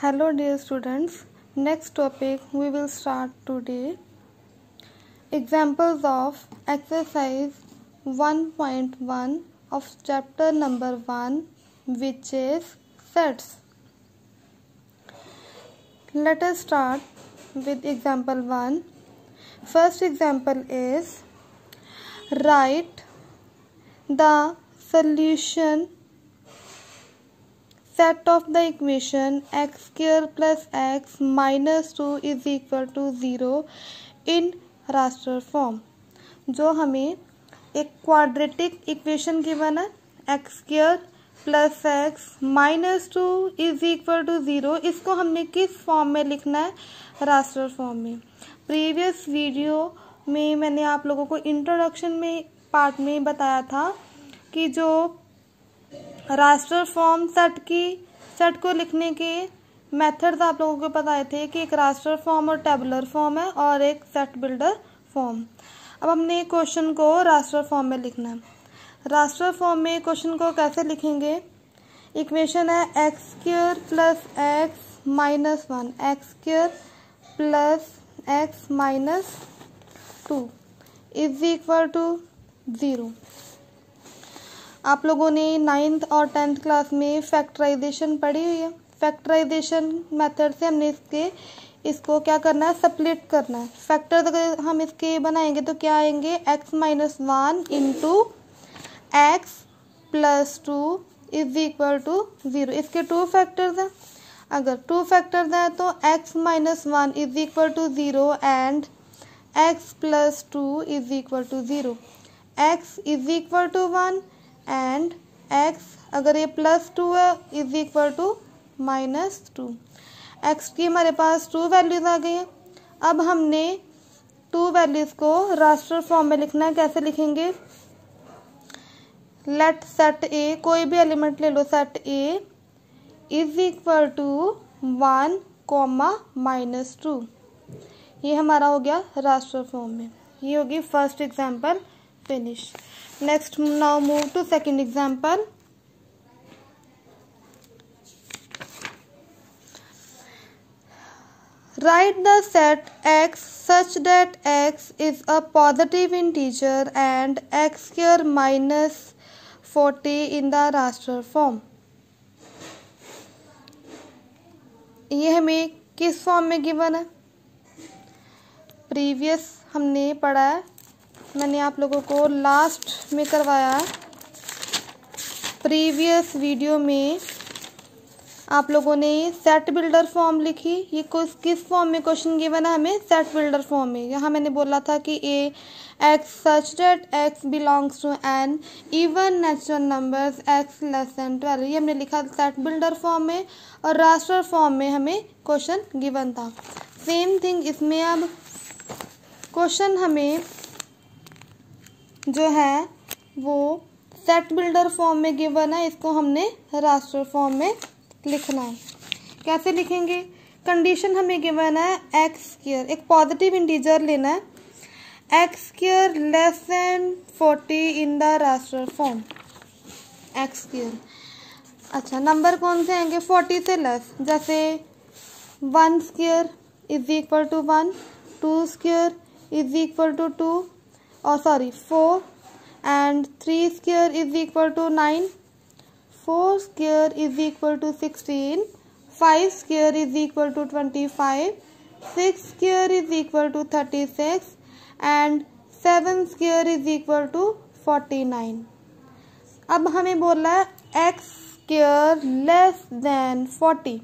Hello dear students, next topic we will start today. Examples of exercise 1.1 of chapter number 1, which is sets. Let us start with example 1. First example is write the solution set of the equation x square plus x minus 2 is equal to 0 in raster form. जो हमें एक quadratic equation given है x square plus x minus 2 is equal to 0, इसको हमने किस form में लिखना है? रास्टर फॉर्म में. प्रीवियस वीडियो में मैंने आप लोगों को इंट्रोडक्शन में पार्ट में बताया था कि जो रास्टर फॉर्म सेट को लिखने के मेथड्स आप लोगों को बताए थे कि एक रास्टर फॉर्म और टेबुलर फॉर्म है और एक सेट बिल्डर फॉर्म. अब हमने क्वेश्चन को रास्टर फॉर्म में लिखना है. रास्टर फॉर्म में क्वेश्चन को कैसे लिखेंगे? इक्वेशन है x square plus x minus 1, x square plus x minus 2 is equal to 0. आप लोगों ने 9th और 10th क्लास में फैक्टराइजेशन पढ़ी हुई है. फैक्टराइजेशन मेथड से हमने इसको क्या करना है? स्प्लिट करना है. फैक्टर अगर हम इसके बनाएंगे तो क्या आएंगे? x minus 1 into x plus 2 is equal to 0. इसके 2 फैक्टर्स हैं. अगर 2 फैक्टर्स हैं तो x minus 1 is equal to 0 and x plus 2 is equal to 0. x is equal to 1 and x अगर ये प्लस 2 है is equal to minus 2. x की हमारे पास 2 वैल्यूज आ गई हैं. अब हमने 2 वैल्यूज को रास्टर फॉर्म में लिखना है. कैसे लिखेंगे? लेट सेट ए, कोई भी एलिमेंट ले लो, set A is equal to 1 comma minus 2. ये हमारा हो गया रास्टर फॉर्म में. ये होगी first example finish. Next now move to second example. Write the set x such that x is a positive integer and x square minus 40 in the raster form. ये हमें किस फॉर्म में given है? Previous हमने पढ़ा है, मैंने आप लोगों को लास्ट में करवाया है. प्रीवियस वीडियो में आप लोगों ने सेट बिल्डर फॉर्म लिखी. ये किस फॉर्म में क्वेश्चन गिवन है हमें? सेट बिल्डर फॉर्म में. यहाँ मैंने बोला था कि A x such that x belongs to an even natural numbers x less than 12. ये हमने लिखा सेट बिल्डर फॉर्म में और रास्टर फॉर्म में हमें क्वेश्चन गिवन था. सेम थिंग इसमें. अब क्वेश्चन हमें जो है वो सेट बिल्डर फॉर्म में गिवन है, इसको हमने रास्टर फॉर्म में लिखना है. कैसे लिखेंगे? कंडीशन हमें गिवन है एक्स स्क्वायर, एक पॉजिटिव इंटीजर लेना है, x square less than 40 in the roster form. X square, अच्छा नंबर कौन से आएंगे? 40 से लेस. जैसे 1 square is equal to 1, 2 square is equal to 2 और 4 and 3 square is equal to 9, 4 square is equal to 16, 5 square is equal to 25, 6 square is equal to 36 and 7 square is equal to 49. अब हमें बोल रहा है x square less than 40.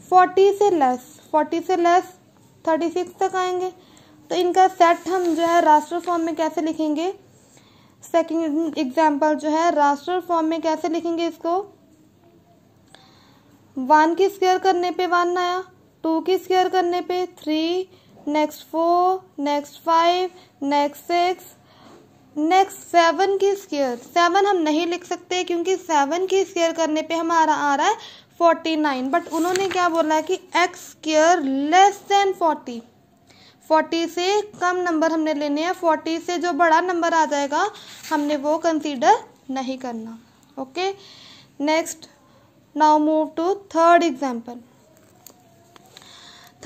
40 से less 36 तक आएंगे. तो इनका सेट हम जो है रास्टर फॉर्म में कैसे लिखेंगे? सेकंड एग्जाम्पल जो है रास्टर फॉर्म में कैसे लिखेंगे इसको? 1 की स्क्वायर करने पे 1 आया, 2 की स्क्वायर करने पे 3, नेक्स्ट 4, नेक्स्ट 5, नेक्स्ट 6, नेक्स्ट 7 की स्क्वायर. 7 हम नहीं लिख सकते क्योंकि 7 की स्क्वायर करने पे हमारा आ रहा है 49. बट उन्होंने क्या बोला है कि एक्स स्क्वायर लेस देन 40. 40 से कम नंबर हमने लेने हैं. 40 से जो बड़ा नंबर आ जाएगा हमने वो कंसीडर नहीं करना. Okay, next now move to third example.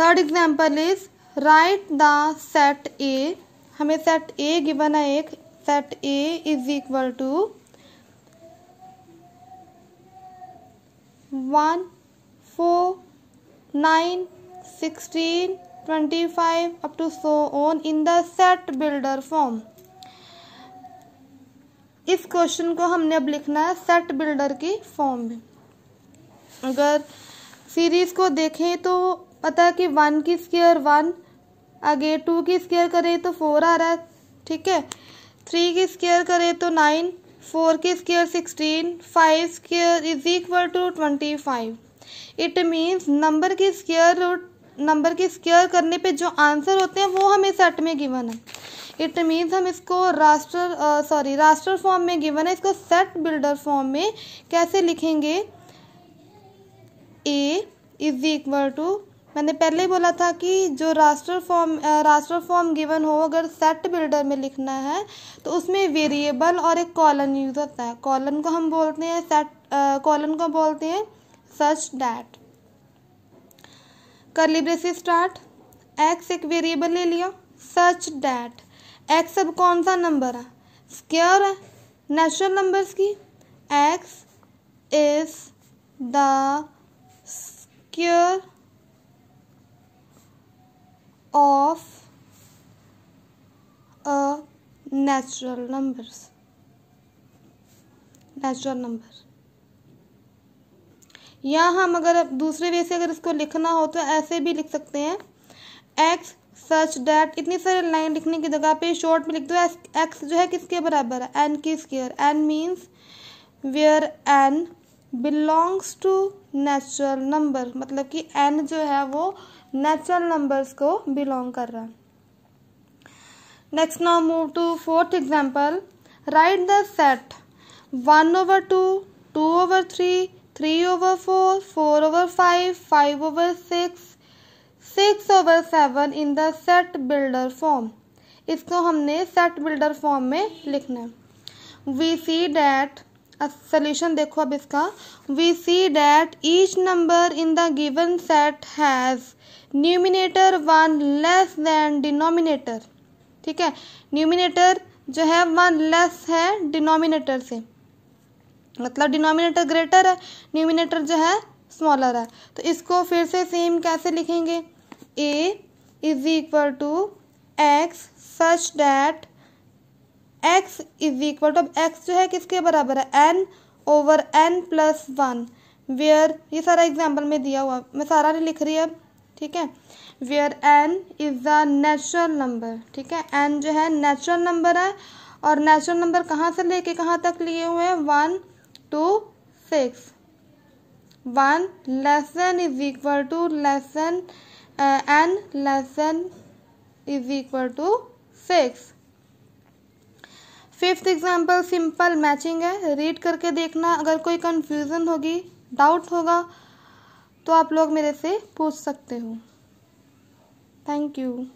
Third example is write the set A. हमें सेट ए गिवन है, एक set A is equal to 1, 4, 9, 16, 25 up to so on in the set builder form। इस question को हमने अब लिखना है set builder की फॉर्म में। अगर सीरीज को देखें तो पता है कि 1 की स्क्वायर 1, आगे 2 की स्क्वायर करें तो 4 आ रहा है, ठीक है। 3 की स्क्वायर करें तो 9, 4 की square 16, 5 square is equal to 25। It means number की स्क्वायर करने पे जो आंसर होते हैं वो हमें सेट में गिवन है। इट मीन्स हम इसको रास्टर फॉर्म में गिवन है, इसको सेट बिल्डर फॉर्म में कैसे लिखेंगे। ए इज इक्वल टू, मैंने पहले ही बोला था कि जो रास्टर फॉर्म गिवन हो अगर सेट बिल्डर में लिखना है तो उसमें वेरिएबल और एक कॉलन यूज होता है। कॉलन को हम बोलते हैं such that. Curly braces start, x एक वेरिएबल ले लिया, सच दैट एक्स अब कौन सा नंबर है, स्क्वायर है नेचुरल नंबर्स की। X is the square of a natural number. या हम अगर दूसरे वे से अगर इसको लिखना हो तो ऐसे भी लिख सकते हैं, एक्स सच डैट। इतनी सारी लाइन लिखने की जगह पे शॉर्ट में लिख दो एक्स जो है किसके बराबर है, एन की square. N means where n belongs to natural number, मतलब कि एन जो है वो नेचुरल नंबर्स को बिलोंग कर रहा है। Next now move to fourth example. Write the set 1/2, 2/3, 3/4, 4/5, 5/6, 6/7 in the set builder form. इसको हमने सेट बिल्डर फॉर्म में लिखना है। वी सी डैट, सोल्यूशन देखो अब इसका। We see that each number in the given set has numerator 1 less than denominator, ठीक है। न्यूमिनेटर जो है 1 लेस है डिनोमिनेटर से, मतलब डिनोमिनेटर ग्रेटर है, न्यूमिनेटर जो है स्मॉलर है। तो इसको फिर से सेम कैसे लिखेंगे, A is equal to x such that x is equal to, अब एक्स जो है किसके बराबर है, n over n plus 1। Where, ये सारा एग्जाम्पल में दिया हुआ, मैं सारा नहीं लिख रही अब, ठीक है। Where n is the natural number, ठीक है। एन जो है नेचुरल नंबर है और नेचुरल नंबर कहाँ से लेके कहाँ तक लिए हुए हैं, 1 to 6। 1 less than is equal to less than n less than is equal to 6। Fifth example simple matching है, रीड करके देखना। अगर कोई कंफ्यूजन होगी, डाउट होगा तो आप लोग मेरे से पूछ सकते हो। Thank you.